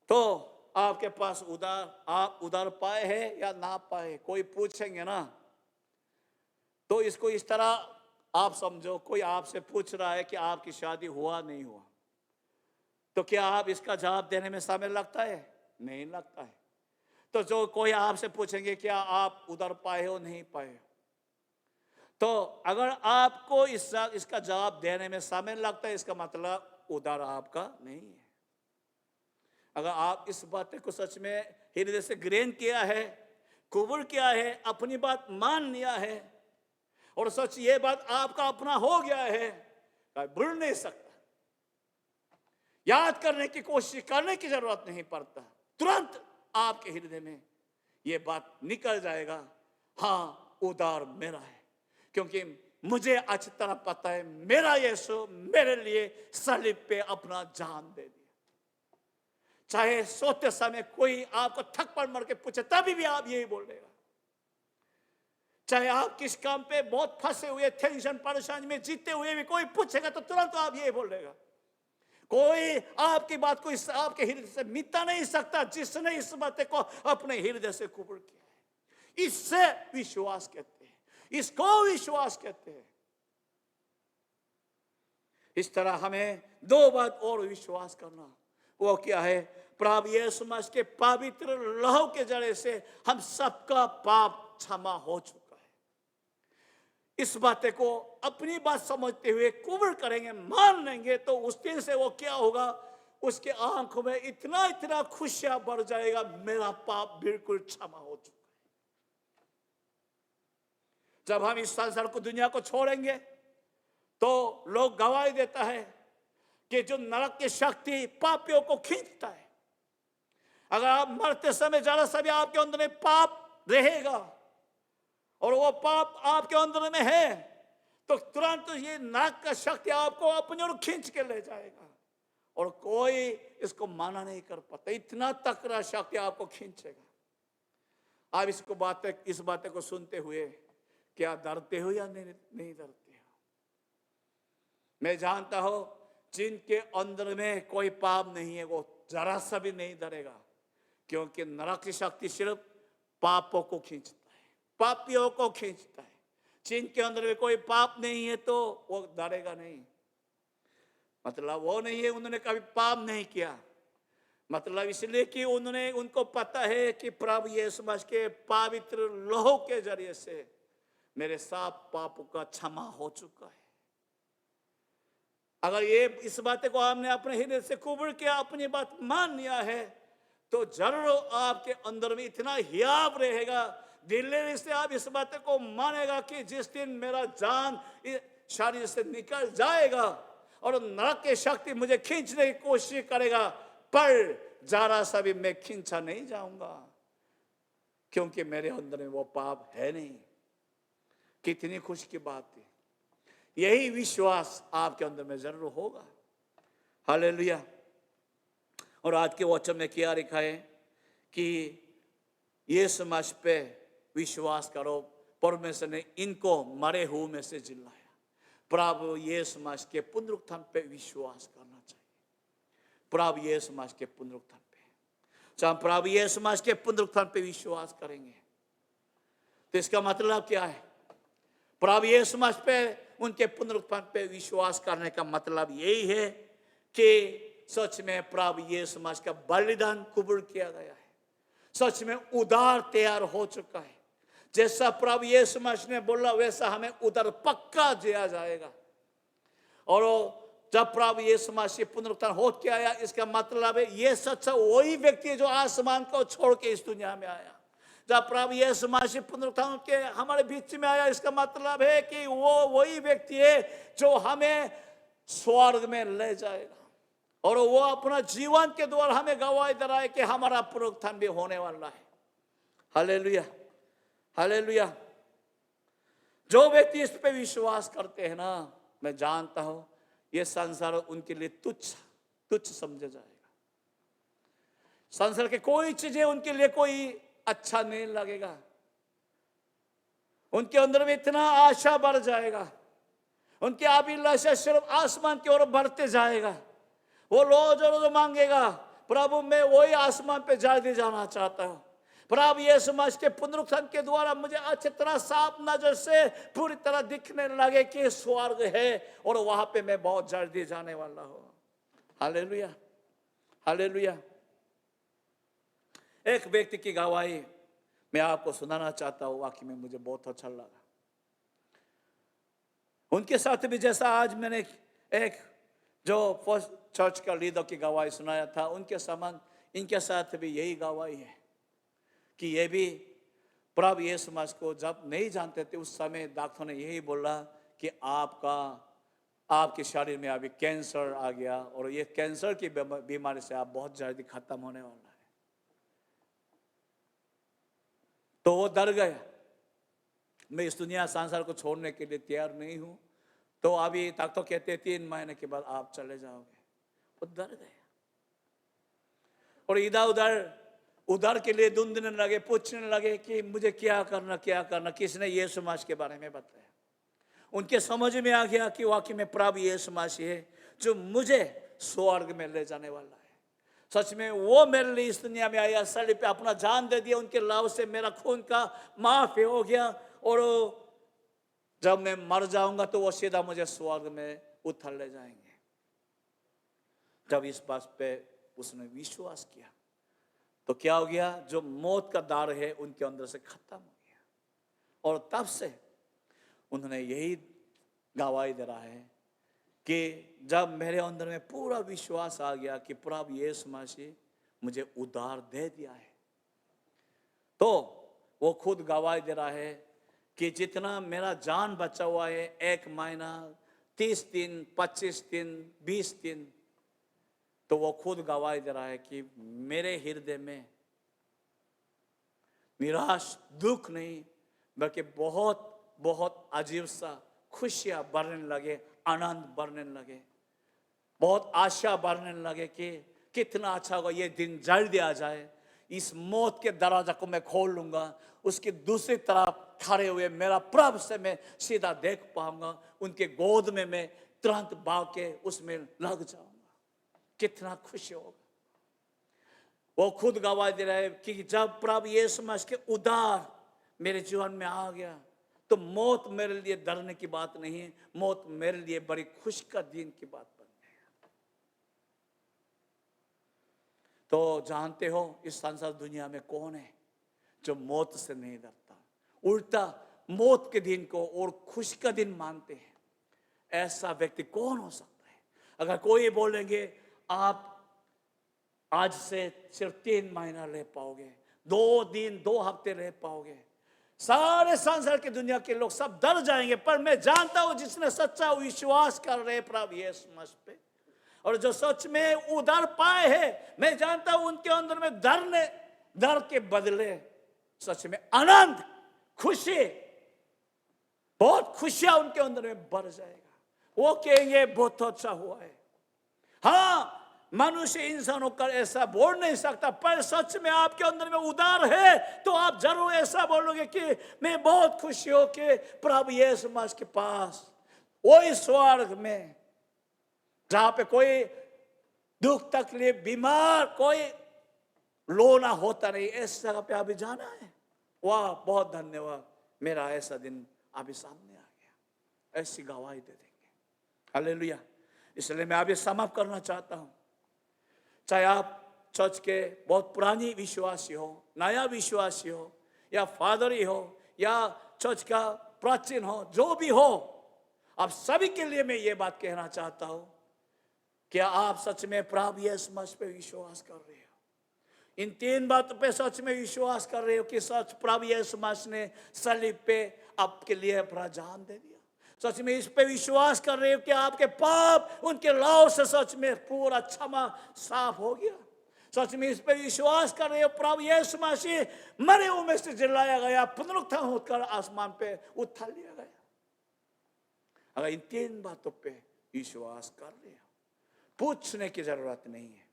A: तो आपके पास आप उधार पाए हैं या ना पाए, कोई पूछेंगे ना, तो इसको इस तरह आप समझो, कोई आपसे पूछ रहा है कि आपकी शादी हुआ नहीं हुआ, तो क्या आप इसका जवाब देने में समय लगता है? नहीं लगता है। तो जो कोई आपसे पूछेंगे क्या आप उधार पाए हो नहीं पाए हो, तो अगर आपको इसका जवाब देने में समय लगता है, इसका मतलब उधार आपका नहीं है। अगर आप इस बात को सच में हृदय से ग्रहण किया है, कबूल किया है, अपनी बात मान लिया है और सच ये बात आपका अपना हो गया है, भूल नहीं सकता। याद करने की कोशिश करने की जरूरत नहीं पड़ता, तुरंत आपके हृदय में ये बात निकल जाएगा, हाँ उधार मेरा है, क्योंकि मुझे अच्छी तरह पता है मेरा यीशु मेरे लिए सलीब पे अपना जान दे दिया। चाहे सोते समय कोई आपको थप्पड़ मार के पूछे तभी भी आप यही बोलेगा। चाहे आप किस काम पे बहुत फंसे हुए, टेंशन परेशानी में जीते हुए भी कोई पूछेगा तो तुरंत आप यही बोलेगा। कोई आपकी बात को आपके हृदय से मिटा नहीं सकता जिसने इस बात को अपने हृदय से कबूल किया है। इससे विश्वास कहते हैं, इसको विश्वास कहते हैं। इस तरह हमें दो बात और विश्वास करना, वो क्या है? प्रभु यीशु मसीह के पवित्र लहू के जरिए से हम सबका पाप क्षमा हो चुका है। इस बात को अपनी बात समझते हुए कबूल करेंगे, मान लेंगे, तो उस दिन से वो क्या होगा? उसके आंखों में इतना इतना खुशियां बढ़ जाएगा, मेरा पाप बिल्कुल क्षमा हो चुका है। जब हम इस संसार को, दुनिया को छोड़ेंगे तो लोग गवाही देता है कि जो नरक की शक्ति पापियों को खींचता है, अगर आप मरते समय जरा सा भी आपके अंदर में पाप रहेगा और वो पाप आपके अंदर में है, तो तुरंत ये नरक का शक्ति आपको अपनी ओर खींच के ले जाएगा और कोई इसको माना नहीं कर पाता। इतना तकड़ा शक्ति आपको खींचेगा। आप इस बात को सुनते हुए क्या डरते हो या नहीं डरते हो? मैं जानता हूं जिनके अंदर में कोई पाप नहीं है वो जरा सा भी नहीं डरेगा, क्योंकि नरक की शक्ति सिर्फ पापों को खींचता है, पापियों को खींचता है। जिनके अंदर में कोई पाप नहीं है तो वो डरेगा नहीं। मतलब वो नहीं है उन्होंने कभी पाप नहीं किया, मतलब इसलिए कि उनको पता है कि प्रभु यीशु मसीह के पवित्र लहू के जरिए से मेरे सब पापों का क्षमा हो चुका है। अगर ये इस बात को आपने अपने हृदय से कबूल किया, अपनी बात मान लिया है, तो जरूर आपके अंदर में इतना हियाव रहेगा, दिल से आप इस बात को मानेगा कि जिस दिन मेरा जान शरीर से निकल जाएगा और नरक की शक्ति मुझे खींचने की कोशिश करेगा, पर जरा सा भी मैं खींचा नहीं जाऊंगा, क्योंकि मेरे अंदर में वो पाप है नहीं। कितनी खुशी की बात थी। यही विश्वास आपके अंदर में जरूर होगा। हालेलुया। और आज के वचन में क्या लिखा है कि यीशु मसीह पे विश्वास करो, परमेश्वर ने इनको मरे हुए में से जिलाया। प्रभु यीशु मसीह के पुनरुत्थान पे विश्वास करना चाहिए। प्रभु यीशु मसीह के पुनरुत्थान पे, जब प्रभु यीशु मसीह के पुनरुत्थान पे विश्वास करेंगे तो इसका मतलब क्या है? प्रभु यीशु मसीह पे, उनके पुनरुत्थान पे विश्वास करने का मतलब यही है कि सच में प्रभु यीशु मसीह का बलिदान कबूल किया गया है। सच में उद्धार तैयार हो चुका है। जैसा प्रभु यीशु मसीह ने बोला वैसा हमें उद्धार पक्का दिया जाएगा। और जब प्रभु यीशु मसीह पुनरुत्थान हो के आया, इसका मतलब है ये सच्चा वही व्यक्ति है जो आसमान को छोड़ के इस दुनिया में आया। जब प्रभु यीशु मसीह पुनरुत्थान के हमारे बीच में आया, इसका मतलब है कि वो वही व्यक्ति है जो हमें स्वर्ग में ले जाएगा। और वो अपना जीवन के द्वारा हमें गवाही दे रहा है कि हमारा पुनरुत्थान भी होने वाला है। Hallelujah, hallelujah. जो व्यक्ति इस पे विश्वास करते हैं ना, मैं जानता हूं ये संसार उनके लिए तुच्छ समझा जाएगा। संसार के कोई चीजें उनके लिए कोई अच्छा नहीं लगेगा। उनके अंदर में इतना आशा बढ़ जाएगा, उनकी अभिलाषा सिर्फ आसमान की ओर बढ़ते जाएगा। वो रोज रोज मांगेगा, प्रभु मैं वही आसमान पे जल्दी जाना चाहता हूं। प्रभु यीशु मसीह के पुनरुत्थान के द्वारा मुझे अच्छी तरह साफ नजर से पूरी तरह दिखने लगे कि स्वर्ग है और वहां पे मैं बहुत जल्दी जाने वाला हूं। Hallelujah, hallelujah. एक व्यक्ति की गवाही मैं आपको सुनाना चाहता हूं, वाकई में मुझे बहुत अच्छा लगा। उनके साथ भी जैसा आज मैंने एक जो फर्स्ट चर्च का लीडर की गवाही सुनाया था, उनके समान इनके साथ भी यही गवाही है कि ये भी प्रभु यीशु मसीह को जब नहीं जानते थे उस समय डॉक्टर ने यही बोला कि आपके शरीर में अभी कैंसर आ गया और ये कैंसर की बीमारी से आप बहुत जल्दी खत्म होने वाला है। तो वो डर गया, मैं इस दुनिया संसार को छोड़ने के लिए तैयार नहीं हूं। तो अभी तक तो कहते 3 महीने के बाद आप चले जाओगे। वो डर गया और इधर उधर के लिए ढूंढने लगे, पूछने लगे कि मुझे क्या करना क्या करना। किसने यीशु मसीह के बारे में बताया। उनके समझ में आ गया कि वाकई में प्रभु यीशु मसीह है जो मुझे स्वर्ग में ले जाने वाला है। सच में वो मेरे लिए इस दुनिया में आया, सलीब पे अपना जान दे दिया। उनके लहू से मेरा खून का माफ हो गया और जब मैं मर जाऊंगा तो वो सीधा मुझे स्वर्ग में उठा ले जाएंगे। जब इस बात पे उसने विश्वास किया तो क्या हो गया, जो मौत का डर है उनके अंदर से खत्म हो गया। और तब से उन्होंने यही गवाही दे रहा है कि जब मेरे अंदर में पूरा विश्वास आ गया कि प्रभु यीशु मसीह मुझे उद्धार दे दिया है, तो वो खुद गवाही दे रहा है कि जितना मेरा जान बचा हुआ है, 1 महीना, 30 दिन, 25 दिन, 20 दिन, तो वो खुद गवाही दे रहा है कि मेरे हृदय में निराश दुख नहीं बल्कि बहुत बहुत अजीब सा खुशियां बढ़ने लगे, आनंद बढ़ने लगे, बहुत आशा बढ़ने लगे कि कितना अच्छा होगा ये दिन जल्दी आ जाए। इस मौत के दरवाजा को मैं खोल लूंगा, उसकी दूसरी तरफ खड़े हुए मेरा प्रभु से मैं सीधा देख पाऊंगा, उनके गोद में मैं तुरंत भाग के उसमें लग जाऊंगा। कितना खुशी होगा। वो खुद गवाही दे रहे हैं कि जब प्रभु यीशु मसीह के उद्धार मेरे जीवन में आ गया तो मौत मेरे लिए डरने की बात नहीं है, मौत मेरे लिए बड़ी खुशी का दिन की बात बन गई। तो जानते हो इस संसार दुनिया में कौन है जो मौत से नहीं डरता, उल्टा मौत के दिन को और खुशी का दिन मानते हैं। ऐसा व्यक्ति कौन हो सकता है? अगर कोई बोलेंगे आप आज से सिर्फ 3 महीना रह पाओगे, 2 दिन 2 हफ्ते रह पाओगे, सारे संसार की दुनिया के लोग सब डर जाएंगे। पर मैं जानता हूं जिसने सच्चा विश्वास कर रहे प्रभु यीशु मसीह पे और जो सच में उद्धार पाए हैं, मैं जानता हूं उनके अंदर में डर के बदले सच में आनंद, खुशी, बहुत खुशियां उनके अंदर में बढ़ जाएगा। वो कहेंगे बहुत अच्छा हुआ है। हाँ, मनुष्य इंसानों का ऐसा बोल नहीं सकता, पर सच में आपके अंदर में उदार है तो आप जरूर ऐसा बोलोगे कि मैं बहुत खुशी हो कि प्रभु यीशु मसीह के पास, वही स्वर्ग में जहां पे कोई दुख तकलीफ बीमार कोई रोना होता नहीं, ऐसी जगह पे अभी जाना है। वाह, बहुत धन्यवाद, मेरा ऐसा दिन अभी सामने आ गया। ऐसी गवाही दे देंगे। हालेलुया। इसलिए मैं अभी समाप्त करना चाहता हूं। चाहे आप चर्च के बहुत पुरानी विश्वासी हो, नया विश्वासी हो, या फादरी हो, या चर्च का प्राचीन हो, जो भी हो, आप सभी के लिए मैं ये बात कहना चाहता हूं, क्या आप सच में प्रभु यीशु मसीह पे विश्वास कर रहे हो? इन 3 बातों पे सच में विश्वास कर रहे हो कि सच प्रभु यीशु मसीह ने सलीब पे आपके लिए अपना जान दे दिया? सच में इस पे विश्वास कर रहे हो कि आपके पाप उनके लहू से सच में पूरा क्षमा साफ हो गया? सच में इस पे विश्वास कर रहे हो प्रभु यीशु मसीह मरे हुए में से जिलाया गया, पुनरुत्थान होकर आसमान पे उठा लिया गया? अगर इन 3 बातों पे विश्वास कर रहे हो, पूछने की जरूरत नहीं है।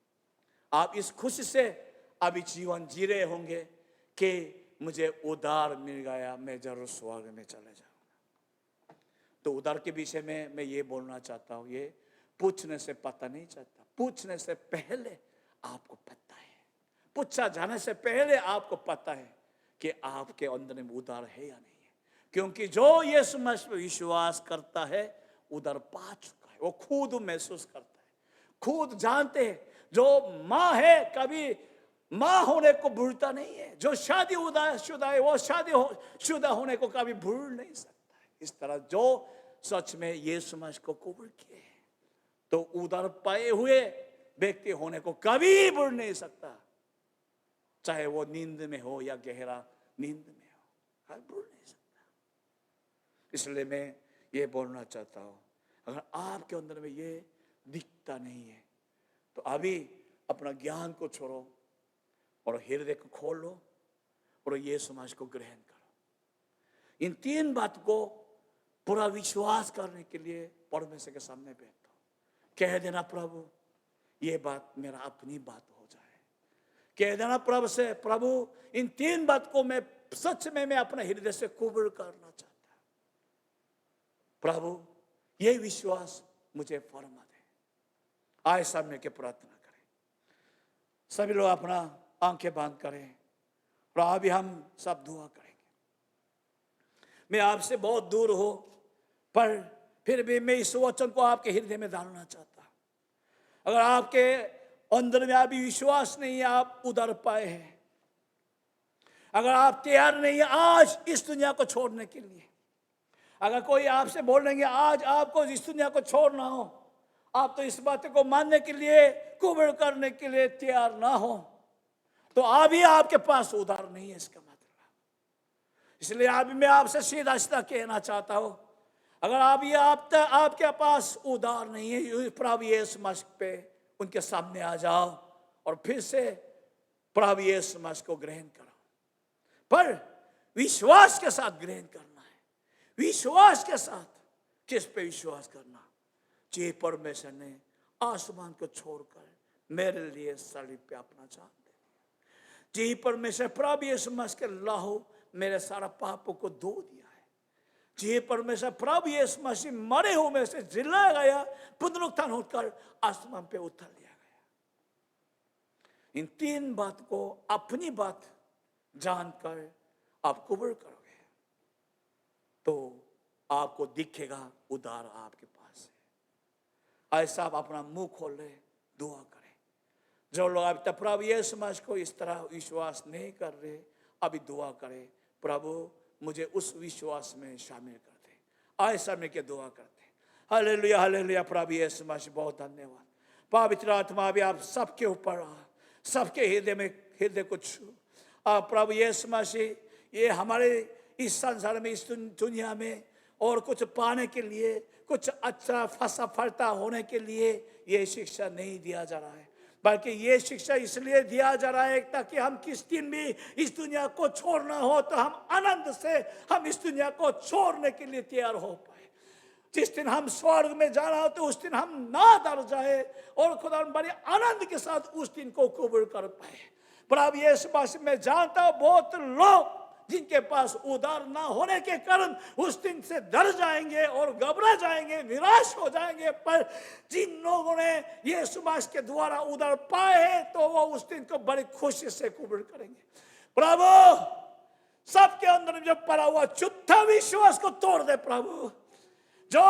A: आप इस खुशी से अभी जीवन जी रहे होंगे कि मुझे उद्धार मिल गया, मैं जरूर स्वर्ग में चले जाऊंगा। तो उद्धार के विषय में मैं ये बोलना चाहता हूँ, ये पूछने से पता नहीं चलता, पूछने से पहले आपको पता है, पूछा जाने से पहले आपको पता है कि आपके अंदर में उद्धार है या नहीं है। क्योंकि जो यीशु मसीह पर विश्वास करता है उद्धार पा चुका है, वो खुद महसूस करता है, खुद जानते हैं। जो माँ है कभी माँ होने को भूलता नहीं है, जो शादी शुदा है वो शुदा होने को कभी भूल नहीं सकता है। इस तरह जो सच में यीशु मसीह को कबूल किए तो उद्धार पाए हुए व्यक्ति होने को कभी भूल नहीं सकता, चाहे वो नींद में हो या गहरा नींद में हो, कभी भूल नहीं सकता। इसलिए मैं ये बोलना चाहता हूँ, अगर आपके अंदर में ये दिखता नहीं है तो अभी अपना ज्ञान को छोड़ो और हृदय को खोलो और यीशु मसीह को ग्रहण करो। इन 3 बात को पूरा विश्वास करने के लिए परमेश्वर के सामने बैठो, कह देना प्रभु ये बात मेरा अपनी बात हो जाए। कह देना प्रभु से, प्रभु इन 3 बात को मैं सच में मैं अपने हृदय से कबूल करना चाहता हूं, प्रभु ये विश्वास मुझे फरमा दे। आए सामने के प्रार्थना करें, सभी लोग अपना आंखें बंद करें और अभी हम सब दुआ करेंगे। मैं आपसे बहुत दूर हो पर फिर भी मैं इस वचन को आपके हृदय में डालना चाहता हूं। अगर आपके अंदर में अभी विश्वास नहीं है, आप उधर पाए हैं, अगर आप तैयार नहीं है आज इस दुनिया को छोड़ने के लिए, अगर कोई आपसे बोलेंगे आज आपको इस दुनिया को छोड़ना हो, आप तो इस बात को मानने के लिए कबूल करने के लिए तैयार ना हो, तो अभी आपके पास उद्धार नहीं है, इसका मतलब। इसलिए अभी मैं आपसे सीधा सीधा कहना चाहता हूं, अगर अभी आपके पास उद्धार नहीं है, प्रभु यीशु मसीह पे उनके सामने आ जाओ और फिर से प्रभु यीशु मसीह को ग्रहण करो। पर विश्वास के साथ ग्रहण करना है। विश्वास के साथ किस पे विश्वास करना? जे परमेश्वर ने आसमान को छोड़कर मेरे लिए सलीब पे अपना जान दे दिया, जे परमेश्वर प्रभु यीशु मसीह के लहू मेरे सारा पापों को धो दिया है, जे परमेश्वर प्रभु यीशु मसीह मरे हुए में से जिलाया गया, पुनरुत्थान होकर आसमान पे उठा लिया गया। इन 3 बात को अपनी बात जानकर आप कबूल करोगे तो आपको दिखेगा उद्धार आपके पास है। ऐसा आप अपना मुंह खोल ले, दुआ करें। जो लोग अभी तक प्रभु यीशु मसीह को इस तरह विश्वास नहीं कर रहे, अभी दुआ करें, प्रभु मुझे उस विश्वास में शामिल कर दे। ऐसा में क्या दुआ करते हैं। Hallelujah hallelujah. प्रभु यीशु मसीह बहुत धन्यवाद। पवित्र आत्मा भी आप सबके ऊपर, सबके हृदय को छू। प्रभु यीशु मसीह ये हमारे इस संसार में, इस दुनिया में और कुछ पाने के लिए, कुछ अच्छा फलता होने के लिए ये शिक्षा नहीं दिया जा रहा है। बल्कि ये शिक्षा इसलिए दिया जा रहा है ताकि हम किस दिन भी इस दुनिया को छोड़ना हो तो हम आनंद से हम इस दुनिया को छोड़ने के लिए तैयार हो पाए। जिस दिन हम स्वर्ग में जाना हो तो उस दिन हम ना डर जाए और खुदा बड़े आनंद के साथ उस दिन को कबूल कर पाए। पर अब ये बात मैं जानता हूँ बहुत लोग जिनके पास उधार ना होने के कारण उस दिन से डर जाएंगे और घबरा जाएंगे, निराश हो जाएंगे। पर जिन लोगों ने यीशु मसीह के द्वारा उधार पाए हैं तो वो उस दिन को बड़ी खुशी से कबूल करेंगे। प्रभु सबके अंदर जो पड़ा हुआ झूठा विश्वास को तोड़ दे प्रभु। जो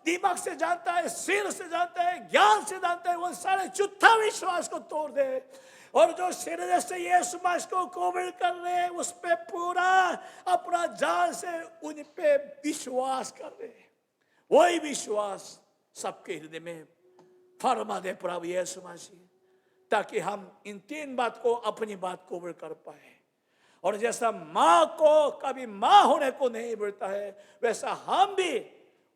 A: दिमाग से जानता है, सिर से जानता है, ज्ञान से जानता है, वो सारे झूठा विश्वास को तोड़ दे और जो शरीर से यीशु मसीह को कबूल कर रहे उस पे पूरा अपना जान से उन पे विश्वास कर रहे, वही विश्वास सबके हृदय में फरमा दे प्रभु यीशु मसीह, ताकि हम इन तीन बात को अपनी बात कबूल कर पाए। और जैसा माँ को कभी माँ होने को नहीं मिलता है वैसा हम भी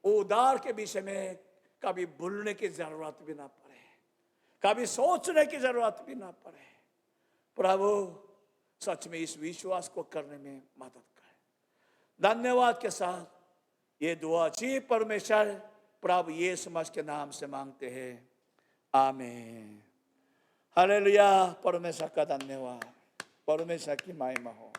A: उधार के विषय में कभी भूलने की जरूरत भी ना पड़े, कभी सोचने की जरूरत भी ना पड़े। प्रभु सच में इस विश्वास को करने में मदद करें। धन्यवाद के साथ ये दुआ जी परमेश्वर प्रभु यीशु मसीह के नाम से मांगते हैं, आमीन। हालेलुया। परमेश्वर का धन्यवाद, परमेश्वर की महिमा हो।